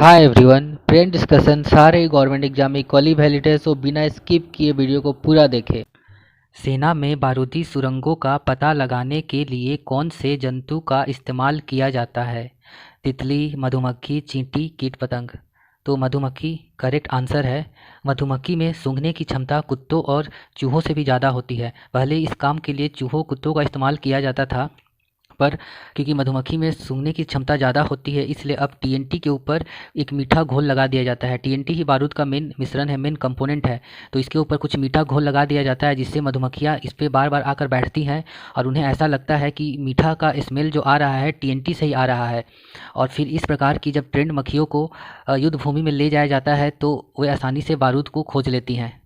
Hi everyone, present discussion सारे government exam में equally valid है, सो बिना स्किप किए वीडियो को पूरा देखें। सेना में बारूदी सुरंगों का पता लगाने के लिए कौन से जंतु का इस्तेमाल किया जाता है? तितली, मधुमक्खी, चींटी, कीट पतंग। तो मधुमक्खी करेक्ट आंसर है। मधुमक्खी में सूंघने की क्षमता कुत्तों और चूहों से भी ज़्यादा होती है। पहले इस काम के लिए चूहों कुत्तों का इस्तेमाल किया जाता था, पर क्योंकि मधुमक्खी में सूंघने की क्षमता ज़्यादा होती है, इसलिए अब टीएनटी के ऊपर एक मीठा घोल लगा दिया जाता है। टीएनटी ही बारूद का मेन मिश्रण है, मेन कंपोनेंट है। तो इसके ऊपर कुछ मीठा घोल लगा दिया जाता है, जिससे मधुमक्खियाँ इस पर बार बार आकर बैठती हैं और उन्हें ऐसा लगता है कि मीठा का स्मेल जो आ रहा है टीएनटी से ही आ रहा है। और फिर इस प्रकार की जब ट्रेंड मक्खियों को युद्ध भूमि में ले जाया जाता है तो वे आसानी से बारूद को खोज लेती हैं।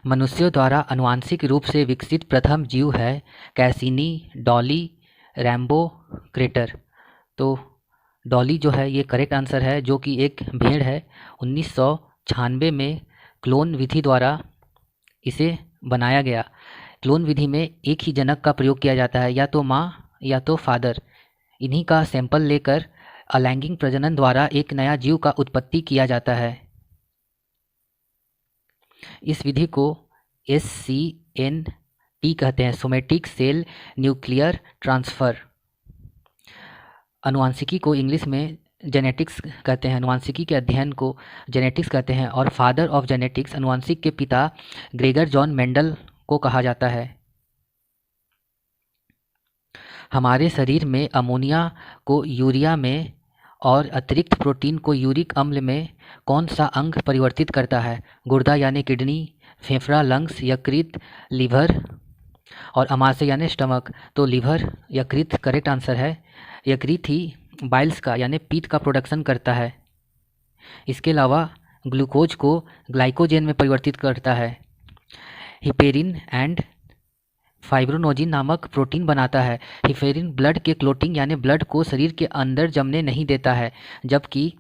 मनुष्यों द्वारा आनुवांशिक रूप से विकसित प्रथम जीव है कैसिनी, डॉली, रैम्बो, क्रेटर। तो डॉली जो है ये करेक्ट आंसर है, जो कि एक भेड़ है। 1996 में क्लोन विधि द्वारा इसे बनाया गया। क्लोन विधि में एक ही जनक का प्रयोग किया जाता है, या तो माँ या तो फादर। इन्हीं का सैंपल लेकर अलैंगिक प्रजनन द्वारा एक नया जीव का उत्पत्ति किया जाता है। इस विधि को SCNT कहते हैं, सोमेटिक सेल न्यूक्लियर ट्रांसफ़र। अनुवांशिकी को इंग्लिश में जेनेटिक्स कहते हैं। अनुवांशिकी के अध्ययन को जेनेटिक्स कहते हैं, और फादर ऑफ जेनेटिक्स अनुवांशिक के पिता ग्रेगर जॉन मेंडल को कहा जाता है। हमारे शरीर में अमोनिया को यूरिया में और अतिरिक्त प्रोटीन को यूरिक अम्ल में कौन सा अंग परिवर्तित करता है? गुर्दा यानी किडनी, फेफड़ा, लंग्स, यकृत, लीवर, और अमाशय यानी स्टमक। तो लीवर, यकृत करेक्ट आंसर है। यकृत ही बाइल्स का यानी पीत का प्रोडक्शन करता है। इसके अलावा ग्लूकोज को ग्लाइकोजेन में परिवर्तित करता है। हिपेरिन एंड फाइब्रोनोजिन नामक प्रोटीन बनाता है। हिपेरिन ब्लड के क्लोटिंग यानी ब्लड को शरीर के अंदर जमने नहीं देता है, जबकि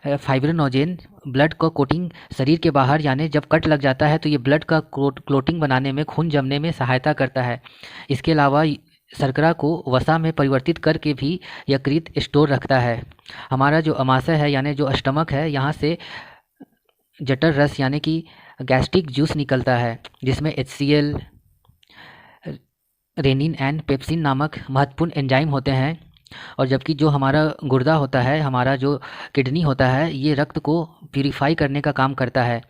फाइब्रोनोजेन ब्लड का कोटिंग शरीर के बाहर यानी जब कट लग जाता है तो ये ब्लड का क्लोटिंग बनाने में, खून जमने में सहायता करता है। इसके अलावा शर्करा को वसा में परिवर्तित करके भी यकृत स्टोर रखता है। हमारा जो अमाशय है यानी जो स्टमक है, यहाँ से जठर रस यानी कि गैस्ट्रिक जूस निकलता है, जिसमें HCl, रेनिन एंड पेप्सिन नामक महत्वपूर्ण एंजाइम होते हैं। और जबकि जो हमारा गुर्दा होता है, हमारा जो किडनी होता है, ये रक्त को प्यूरिफाई करने का काम करता है।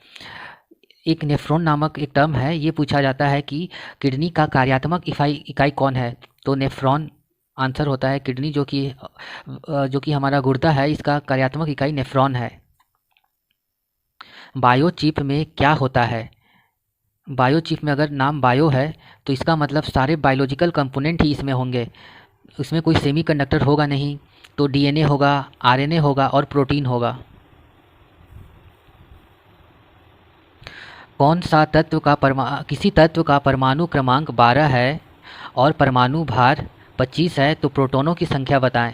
एक नेफ्रॉन नामक एक टर्म है, ये पूछा जाता है कि किडनी का कार्यात्मक इकाई कौन है? तो नेफ्रॉन आंसर होता है। किडनी जो कि हमारा गुर्दा है, इसका कार्यात्मक इकाई नेफ्रॉन है। बायोचिप में क्या होता है? बायोचिप में अगर नाम बायो है तो इसका मतलब सारे बायोलॉजिकल कंपोनेंट ही इसमें होंगे। उसमें कोई सेमीकंडक्टर होगा नहीं, तो DNA होगा, RNA होगा और प्रोटीन होगा। कौन सा तत्व का किसी तत्व का परमाणु क्रमांक 12 है और परमाणु भार 25 है, तो प्रोटॉनों की संख्या बताएं।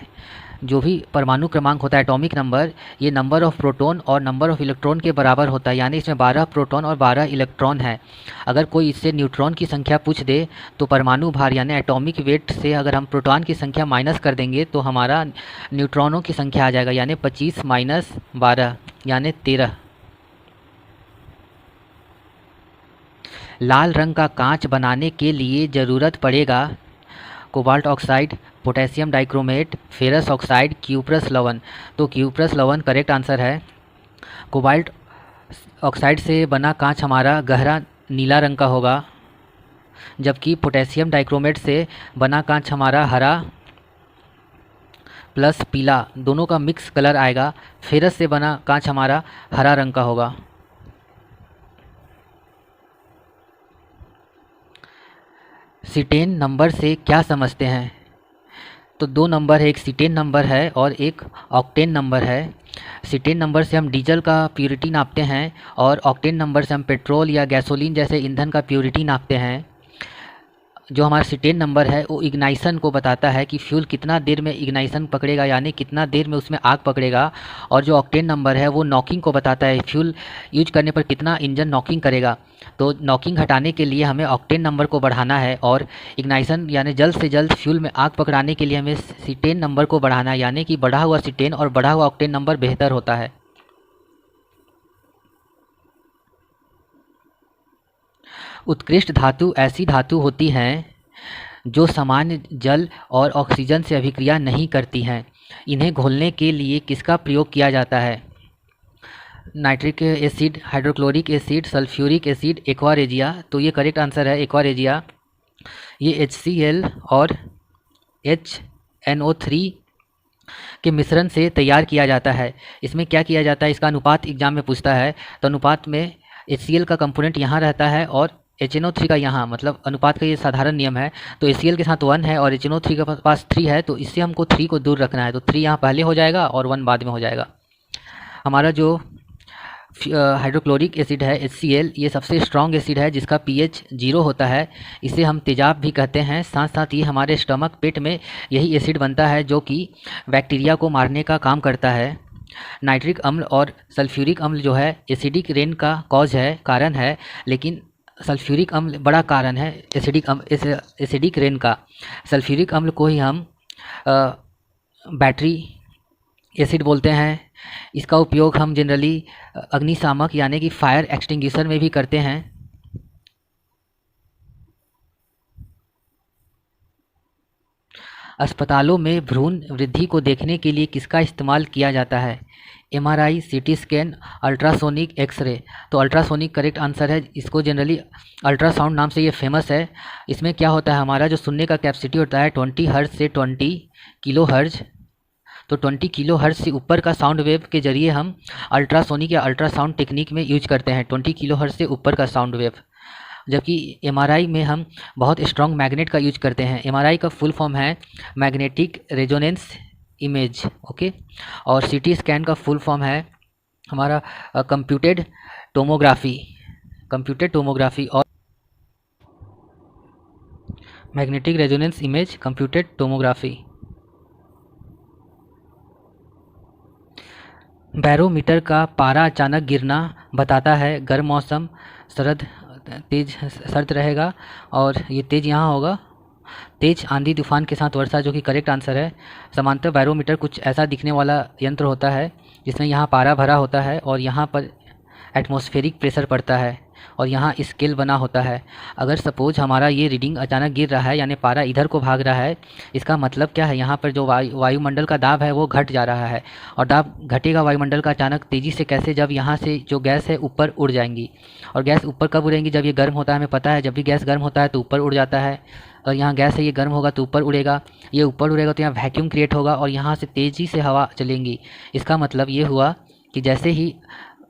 जो भी परमाणु क्रमांक होता है, एटॉमिक नंबर, ये नंबर ऑफ़ प्रोटॉन और नंबर ऑफ़ इलेक्ट्रॉन के बराबर होता है, यानी इसमें 12 प्रोटॉन और 12 इलेक्ट्रॉन है। अगर कोई इससे न्यूट्रॉन की संख्या पूछ दे तो परमाणु भार यानी एटॉमिक वेट से अगर हम प्रोटॉन की संख्या माइनस कर देंगे तो हमारा न्यूट्रॉनों की संख्या आ जाएगा, यानी 25 माइनस 12 यानी 13। लाल रंग का कांच बनाने के लिए ज़रूरत पड़ेगा cobalt oxide, potassium dichromate, ferrous oxide, cuprous लवण। तो क्यूप्रस लवण करेक्ट आंसर है। कोबाल्ट ऑक्साइड से बना कांच हमारा गहरा नीला रंग का होगा, जबकि पोटेशियम डाइक्रोमेट से बना कांच हमारा हरा प्लस पीला दोनों का मिक्स कलर आएगा। फेरस से बना कांच हमारा हरा रंग का होगा। सीटेन नंबर से क्या समझते हैं? तो दो नंबर है, एक सीटेन नंबर है और एक ऑक्टेन नंबर है। सीटेन नंबर से हम डीजल का प्योरिटी नापते हैं और ऑक्टेन नंबर से हम पेट्रोल या गैसोलीन जैसे ईंधन का प्योरिटी नापते हैं। जो हमारा सिटेन नंबर है वो इग्नाइशन को बताता है कि फ्यूल कितना देर में इग्नाइशन पकड़ेगा, यानी कितना देर में उसमें आग पकड़ेगा। और जो ऑक्टेन नंबर है वो नॉकिंग को बताता है, फ्यूल यूज करने पर कितना इंजन नॉकिंग करेगा। तो नॉकिंग हटाने के लिए हमें ऑक्टेन नंबर को बढ़ाना है, और इग्नाइशन यानी जल्द से जल्द फ्यूल में आग पकड़ाने के लिए हमें सिटेन नंबर को बढ़ाना है, यानी कि बढ़ा हुआ सिटेन और बढ़ा हुआ ऑक्टेन नंबर बेहतर होता है। उत्कृष्ट धातु ऐसी धातु होती हैं जो सामान्य जल और ऑक्सीजन से अभिक्रिया नहीं करती हैं। इन्हें घोलने के लिए किसका प्रयोग किया जाता है? Nitric acid, hydrochloric acid, sulphuric acid, aqua regia. तो ये करेक्ट आंसर है एक्वा रेजिया। ये HCl और HNO3 के मिश्रण से तैयार किया जाता है। इसमें क्या किया जाता है, इसका अनुपात एग्जाम में पूछता है। तो अनुपात में HCl का कंपोनेंट यहाँ रहता है और HNO3 का यहाँ, मतलब अनुपात का ये साधारण नियम है। तो HCl के साथ 1 है और HNO3 के पास 3 है, तो इससे हमको 3 को दूर रखना है। तो 3 यहाँ पहले हो जाएगा और 1 बाद में हो जाएगा। हमारा जो हाइड्रोक्लोरिक एसिड है HCl, ये सबसे स्ट्रॉन्ग एसिड है जिसका pH 0 होता है। इसे हम तेजाब भी कहते हैं। साथ साथ ये हमारे स्टमक पेट में यही एसिड बनता है जो कि बैक्टीरिया को मारने का काम करता है। नाइट्रिक अम्ल और सल्फ्यूरिक अम्ल जो है एसिडिक रेन का कॉज है, कारण है, लेकिन सल्फ्यूरिक अम्ल बड़ा कारण है एसिडिक रेन का। सल्फ्यूरिक अम्ल को ही हम बैटरी एसिड बोलते हैं। इसका उपयोग हम जनरली अग्निशामक यानी कि फायर एक्सटिंग्विशर में भी करते हैं। अस्पतालों में भ्रूण वृद्धि को देखने के लिए किसका इस्तेमाल किया जाता है? MRI, CT scan, ultrasonic, X ray. तो अल्ट्रासोनिक करेक्ट आंसर है। इसको जनरली अल्ट्रासाउंड नाम से ये फेमस है। इसमें क्या होता है, हमारा जो सुनने का कैपेसिटी होता है 20 हर्ट्ज से 20 किलो हर्ट्ज। तो 20 किलो हर्ट्ज से ऊपर का साउंड वेव के जरिए हम अल्ट्रासोनिक या अल्ट्रासाउंड टेक्निक में यूज करते हैं 20 किलो हर्ट्ज से ऊपर का साउंड वेव। जबकि MRI में हम बहुत स्ट्रॉन्ग मैग्नेट का यूज करते हैं। MRI का फुल फॉर्म है मैग्नेटिक रेजोनेंस इमेज, ओके। और CT स्कैन का फुल फॉर्म है हमारा कंप्यूटेड टोमोग्राफी और magnetic resonance image computed tomography. Barometer का पारा अचानक गिरना बताता है गर्म मौसम, सर्द रहेगा, और ये तेज़ यहाँ होगा, तेज आंधी तूफान के साथ वर्षा, जो कि करेक्ट आंसर है। समांतर बैरोमीटर कुछ ऐसा दिखने वाला यंत्र होता है जिसमें यहाँ पारा भरा होता है और यहाँ पर एटमॉस्फेरिक प्रेशर पड़ता है और यहाँ स्केल बना होता है। अगर सपोज हमारा ये रीडिंग अचानक गिर रहा है यानी पारा इधर को भाग रहा है, इसका मतलब क्या है, यहाँ पर जो वायुमंडल का दाब है वो घट जा रहा है। और दाब घटेगा वायुमंडल का अचानक तेज़ी से कैसे, जब यहाँ से जो गैस है ऊपर उड़ जाएंगी। और गैस ऊपर कब उड़ेंगी, जब ये गर्म होता है। हमें पता है जब भी गैस गर्म होता है तो ऊपर उड़ जाता है। और यहाँ गैस है, ये गर्म होगा तो ऊपर उड़ेगा। ये ऊपर उड़ेगा तो यहाँ वैक्यूम क्रिएट होगा और यहाँ से तेज़ी से हवा चलेंगी। इसका मतलब ये हुआ कि जैसे ही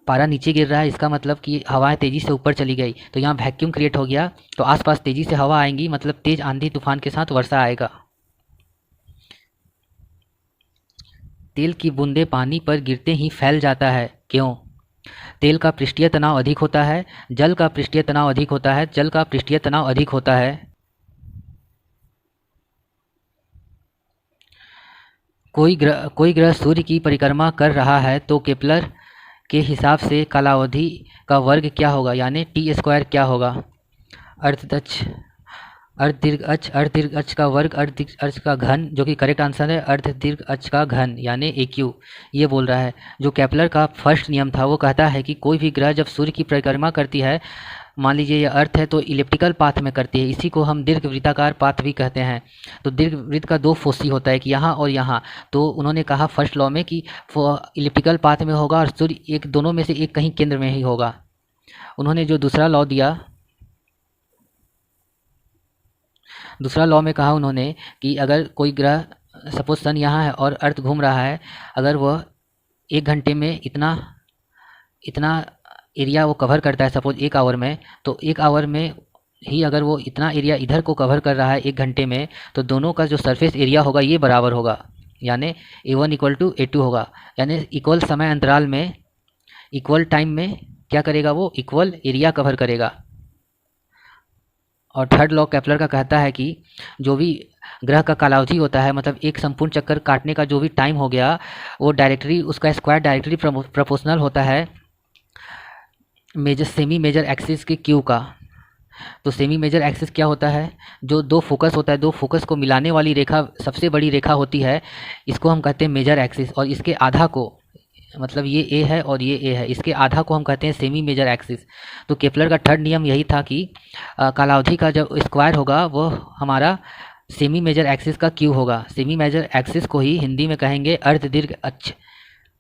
पारा नीचे गिर रहा है, इसका मतलब कि हवाएं तेज़ी से ऊपर चली गई, तो यहाँ वैक्यूम क्रिएट हो गया, तो आसपास तेज़ी से हवा आएंगी, मतलब तेज़ आंधी तूफान के साथ वर्षा आएगा। तेल की बूंदें पानी पर गिरते ही फैल जाता है, क्यों? तेल का पृष्ठीय तनाव अधिक होता है, जल का पृष्ठीय तनाव अधिक होता है, जल का पृष्ठीय तनाव अधिक होता है। कोई ग्रह सूर्य की परिक्रमा कर रहा है तो केपलर के हिसाब से कालावधि का वर्ग क्या होगा, यानी T² क्या होगा? अर्ध दीर्घ अक्ष का वर्ग अर्ध दीर्घ अक्ष का घन, जो कि करेक्ट आंसर है अर्ध दीर्घ अक्ष का घन, यानी AQ। ये बोल रहा है। जो केपलर का फर्स्ट नियम था वो कहता है कि कोई भी ग्रह जब सूर्य की परिक्रमा करती है, मान लीजिए ये अर्थ है तो इलिप्टिकल पाथ में करती है, इसी को हम दीर्घ वृत्ताकार पाथ भी कहते हैं। तो दीर्घ वृत्त का 2 फोसी होता है कि यहाँ और यहाँ, तो उन्होंने कहा फर्स्ट लॉ में कि इलिप्टिकल पाथ में होगा और सूर्य एक दोनों में से एक कहीं केंद्र में ही होगा। उन्होंने जो दूसरा लॉ दिया, दूसरा लॉ में कहा उन्होंने कि अगर कोई ग्रह, सपोज सन यहाँ है और अर्थ घूम रहा है, अगर वह 1 घंटे में इतना एरिया वो कवर करता है, सपोज 1 आवर में, तो 1 आवर में ही अगर वो इतना एरिया इधर को कवर कर रहा है 1 घंटे में, तो दोनों का जो सरफेस एरिया होगा ये बराबर होगा, यानी A1 = A2 होगा। यानी इक्वल समय अंतराल में, इक्वल टाइम में क्या करेगा, वो इक्वल एरिया कवर करेगा। और थर्ड लॉ केपलर का कहता है कि जो भी ग्रह का कालावधि होता है, मतलब एक संपूर्ण चक्कर काटने का जो भी टाइम हो गया, वो डायरेक्टली उसका स्क्वायर डायरेक्टली प्रोपोर्शनल होता है सेमी मेजर एक्सिस के क्यू का। तो सेमी मेजर एक्सिस क्या होता है? जो दो फोकस होता है, दो फोकस को मिलाने वाली रेखा सबसे बड़ी रेखा होती है, इसको हम कहते हैं मेजर एक्सिस। और इसके आधा को, मतलब ये ए है और ये ए है, इसके आधा को हम कहते हैं सेमी मेजर एक्सिस। तो केपलर का थर्ड नियम यही था कि कालावधि का जो स्क्वायर होगा वो हमारा सेमी मेजर एक्सिस का क्यू होगा। सेमी मेजर एक्सिस को ही हिंदी में कहेंगे अर्ध दीर्घ अक्ष।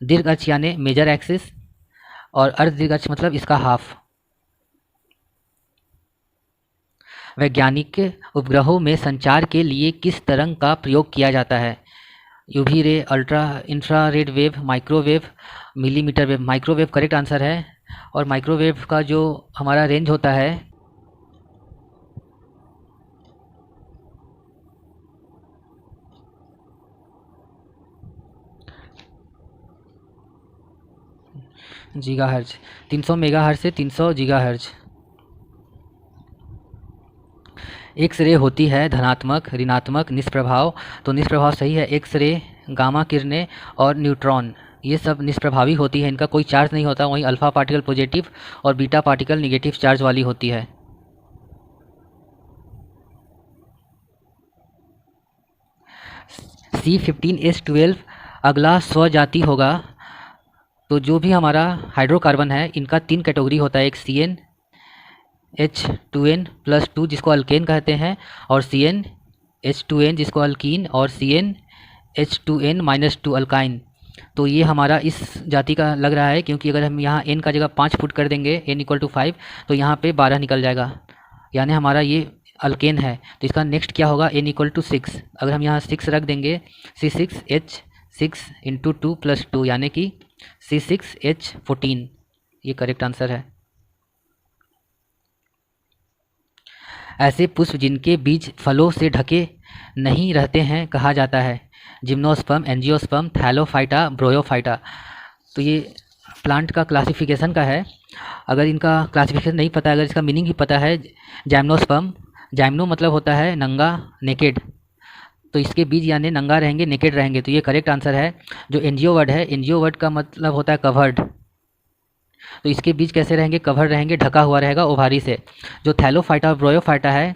दीर्घ अक्ष यानी मेजर एक्सिस और अर्ध दीर्घ अक्ष मतलब इसका हाफ। वैज्ञानिक उपग्रहों में संचार के लिए किस तरंग का प्रयोग किया जाता है? UV ray, ultra infrared wave, microwave, millimetre wave. Microwave correct answer है। और माइक्रोवेव का जो हमारा रेंज होता है, गीगाहर्ट्ज, 300 मेगाहर्ट्ज से 300 गीगाहर्ट्ज। एक्स रे होती है धनात्मक, ऋणात्मक, निष्प्रभाव। तो निष्प्रभाव सही है। एक्स रे, गामा किरणें और न्यूट्रॉन ये सब निष्प्रभावी होती है, इनका कोई चार्ज नहीं होता। वहीं अल्फा पार्टिकल पॉजिटिव और बीटा पार्टिकल निगेटिव चार्ज वाली होती है। C15H12 अगला स्वजाति होगा। तो जो भी हमारा हाइड्रोकार्बन है, इनका 3 कैटेगरी होता है। एक CnH2n+2 जिसको अल्केन कहते हैं, और CnH2n जिसको अल्कीन, और CnH2n-2 अल्काइन। तो ये हमारा इस जाति का लग रहा है, क्योंकि अगर हम यहाँ n का जगह 5 पुट कर देंगे, n=5, तो यहाँ पे 12 निकल जाएगा, यानी हमारा ये अल्केन है। तो इसका नेक्स्ट क्या होगा? n=6। अगर हम यहाँ 6 रख देंगे, C6H6 × 2 + 2 यानी कि C6H14, ये करेक्ट आंसर है। ऐसे पुष्प जिनके बीज फलों से ढके नहीं रहते हैं कहा जाता है? Gymnosperm, angiosperm, thallophyta, bryophyta. तो ये प्लांट का क्लासिफिकेशन का है। अगर इनका क्लासिफिकेशन नहीं पता है, अगर इसका मीनिंग ही पता है, जाइम्नोस्पर्म, जाइम्नो मतलब होता है नंगा, नेकेड, तो इसके बीज यानी नंगा रहेंगे, नेकेड रहेंगे, तो ये करेक्ट आंसर है। जो एनजीओ वर्ड है, एनजीओ वर्ड का मतलब होता है कवर्ड, तो इसके बीज कैसे रहेंगे? कवर रहेंगे, ढका हुआ रहेगा ओभारी से। जो थैलोफाइटा और ब्रोयोफाइटा है,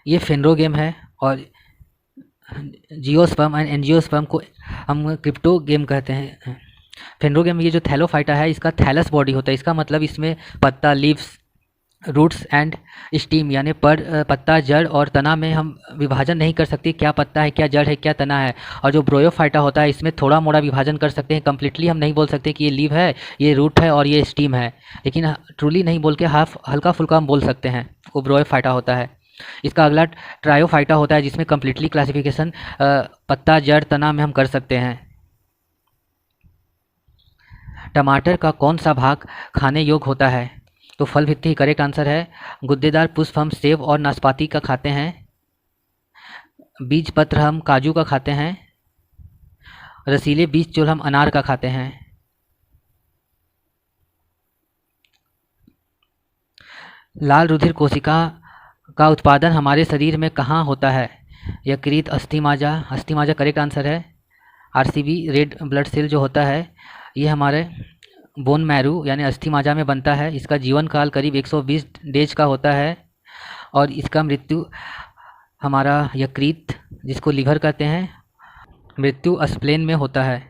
ये फेनरोगेम है, और जियोस्पर्म एंड एंजियोस्पर्म को हम क्रिप्टोगेम कहते हैं। फेनरोगेम में ये जो थैलोफाइटा है, इसका थैलस बॉडी होता है। इसका मतलब इसमें पत्ता, लीव्स, रूट्स एंड स्टीम यानी पत्ता, जड़ और तना में हम विभाजन नहीं कर सकते क्या पत्ता है, क्या जड़ है, क्या तना है। और जो ब्रोयोफाइटा होता है, इसमें थोड़ा मोड़ा विभाजन कर सकते हैं, कम्प्लीटली हम नहीं बोल सकते कि ये लीव है, ये रूट है और ये स्टीम है, लेकिन ट्रूली नहीं बोल के हाफ हल्का फुल्का हम बोल सकते हैं, वो ब्रोयोफाइटा होता है। इसका अगला ट्रायोफाइटा होता है, जिसमें कम्प्लीटली क्लासिफिकेशन पत्ता, जड़, तना में हम कर सकते हैं। टमाटर का कौन सा भाग खाने योग्य होता है? तो फल भित्ति करेक्ट आंसर है। गुद्देदार पुष्प हम सेब और नाशपाती का खाते हैं। बीज पत्र हम काजू का खाते हैं। रसीले बीज चूल हम अनार का खाते हैं। लाल रुधिर कोशिका का उत्पादन हमारे शरीर में कहाँ होता है? यकृत, अस्थिमाजा। अस्थिमाजा करेक्ट आंसर है। आरसीबी रेड ब्लड सेल जो होता है, ये हमारे बोन मैरू यानी अस्थिमाजा में बनता है। इसका जीवन काल करीब 120 डेज का होता है, और इसका मृत्यु हमारा यकृत, जिसको लीवर कहते हैं, मृत्यु स्प्लेन में होता है।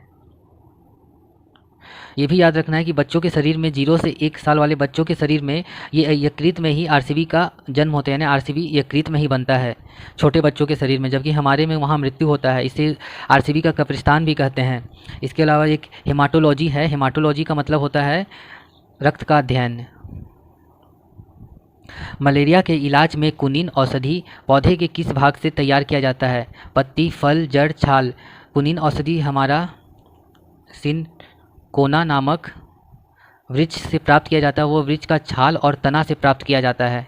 ये भी याद रखना है कि बच्चों के शरीर में 0 से 1 साल वाले बच्चों के शरीर में ये यकृत में ही आरसीबी का जन्म होता है, यानी आरसीबी यकृत में ही बनता है छोटे बच्चों के शरीर में, जबकि हमारे में वहाँ मृत्यु होता है। इसे आरसीबी का कब्रिस्तान भी कहते हैं। इसके अलावा एक हेमाटोलॉजी है। हेमाटोलॉजी का मतलब होता है रक्त का अध्ययन। मलेरिया के इलाज में कुनिन औषधि पौधे के किस भाग से तैयार किया जाता है? पत्ती, फल, जड़, छाल। कुनिन औषधि हमारा सिनकोना नामक वृक्ष से प्राप्त किया जाता है। वो वृक्ष का छाल और तना से प्राप्त किया जाता है।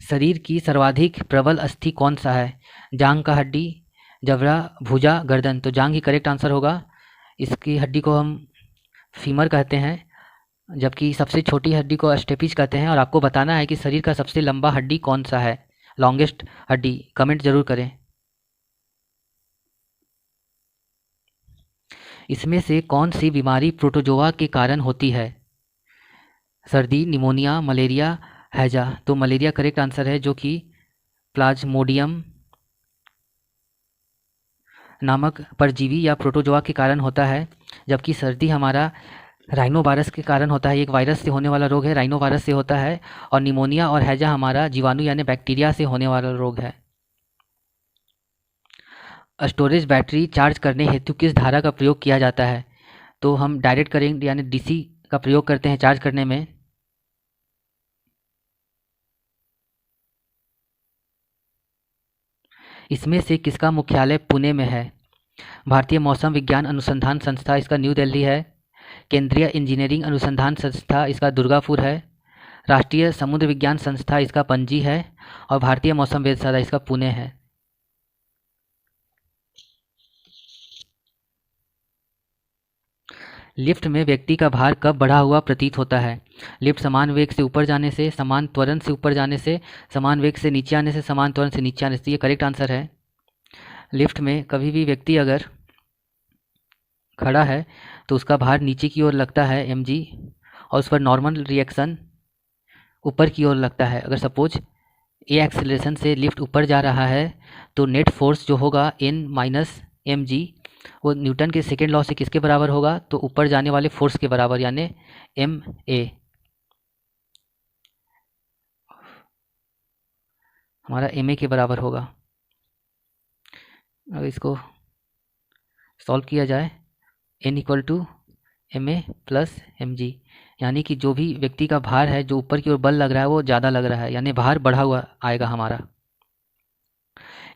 शरीर की सर्वाधिक प्रबल अस्थि कौन सा है? जांग का हड्डी, जबड़ा, भुजा, गर्दन। तो जांग ही करेक्ट आंसर होगा। इसकी हड्डी को हम फीमर कहते हैं, जबकि सबसे छोटी हड्डी को स्टेपिज कहते हैं। और आपको बताना है कि शरीर का सबसे लंबा हड्डी कौन सा है, लॉन्गेस्ट हड्डी। कमेंट जरूर करें। इसमें से कौन सी बीमारी प्रोटोजोआ के कारण होती है? सर्दी, निमोनिया, मलेरिया, हैजा। तो मलेरिया करेक्ट आंसर है, जो कि प्लाज्मोडियम नामक परजीवी या प्रोटोजोआ के कारण होता है। जबकि सर्दी हमारा राइनो वायरस के कारण होता है, एक वायरस से होने वाला रोग है, राइनो वायरस से होता है। और निमोनिया और हैजा हमारा जीवाणु यानी बैक्टीरिया से होने वाला रोग है। स्टोरेज बैटरी चार्ज करने हेतु किस धारा का प्रयोग किया जाता है? तो हम डायरेक्ट करंट यानी डीसी का प्रयोग करते हैं चार्ज करने में। इसमें से किसका मुख्यालय पुणे में है? भारतीय मौसम विज्ञान अनुसंधान संस्था, इसका न्यू दिल्ली है। केंद्रीय इंजीनियरिंग अनुसंधान संस्था, इसका दुर्गापुर है। राष्ट्रीय समुद्र विज्ञान संस्था, इसका पणजी है। और भारतीय मौसम वेधशाला, इसका पुणे है। लिफ्ट में व्यक्ति का भार कब बढ़ा हुआ प्रतीत होता है? लिफ्ट समान वेग से ऊपर जाने से, समान त्वरण से ऊपर जाने से, समान वेग से नीचे आने से, समान त्वरण से नीचे आने से। ये करेक्ट आंसर है। लिफ्ट में कभी भी व्यक्ति अगर खड़ा है तो उसका भार नीचे की ओर लगता है mg, और उस पर नॉर्मल रिएक्शन ऊपर की ओर लगता है। अगर सपोज ए एक्सेलरेशन से लिफ्ट ऊपर जा रहा है तो नेट फोर्स जो होगा n माइनस mg, वो न्यूटन के सेकेंड लॉ से किसके बराबर होगा? तो ऊपर जाने वाले फोर्स के बराबर, यानी ma हमारा ma के बराबर होगा। अगर इसको सॉल्व किया जाए, n equal to ma plus mg, यानी कि जो भी व्यक्ति का भार है, जो ऊपर की ओर बल लग रहा है, वो ज़्यादा लग रहा है, यानी भार बढ़ा हुआ आएगा हमारा।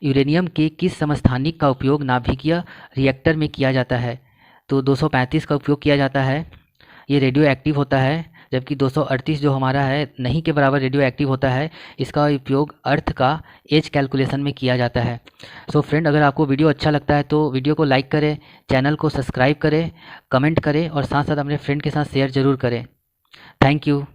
यूरेनियम के किस समस्थानिक का उपयोग नाभिकीय रिएक्टर में किया जाता है? तो 235 का उपयोग किया जाता है, ये रेडियो एक्टिव होता है। जबकि 238 जो हमारा है नहीं के बराबर रेडियो एक्टिव होता है, इसका उपयोग अर्थ का एज कैलकुलेशन में किया जाता है। सो फ्रेंड, अगर आपको वीडियो अच्छा लगता है तो वीडियो को लाइक करें, चैनल को सब्सक्राइब करें, कमेंट करें और साथ साथ अपने फ्रेंड के साथ शेयर ज़रूर करें। Thank you.